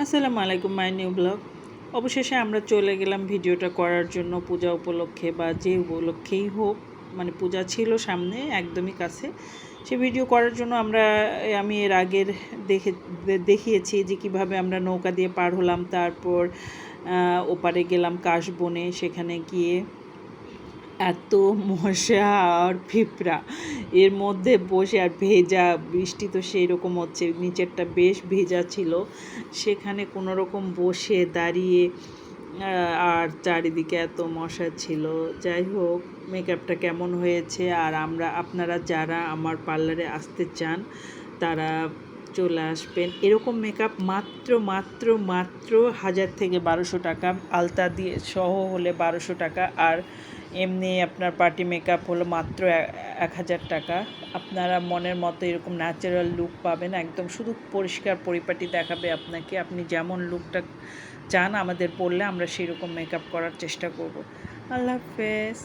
আসসালামু আলাইকুম, my new blog. অবশেষে আমরা চলে গেলাম ভিডিওটা করার জন্য পূজা উপলক্ষে বা যে উপলক্ষেই হোক, মানে পূজা ছিল সামনে একদমই কাছে। সে ভিডিও করার জন্য আমি এর আগের দেখিয়েছি যে কিভাবে আমরা নৌকা দিয়ে পার হলাম, তারপর ওপারে গেলাম কাশবনে। সেখানে গিয়ে এত মশা আর পিঁপড়া এর মধ্যে বসে, আর ভেজা, বৃষ্টি তো সেই রকম হচ্ছে, নিচেরটা বেশ ভেজা ছিল। সেখানে কোনো রকম বসে দাঁড়িয়ে আর চারিদিকে এত মশা ছিল। যাই হোক, মেকআপটা কেমন হয়েছে, আর আপনারা যারা আমার পার্লারে আসতে চান তারা চলে আসবেন। এরকম মেকআপ মাত্র মাত্র মাত্র 1000 থেকে 1200 টাকা, আলতা দিয়ে সহ হলে 1200 টাকা, আর এমনি আপনার পার্টি মেকআপ হলো মাত্র 1000 টাকা। আপনারা মনের মতো এরকম ন্যাচারাল লুক পাবেন, একদম শুধু পরিষ্কার পরিপাটি দেখাবে আপনাকে। আপনি যেমন লুকটা চান আমাদের বললে আমরা সেই রকম মেকআপ করার চেষ্টা করব। আল্লাহ হাফেজ।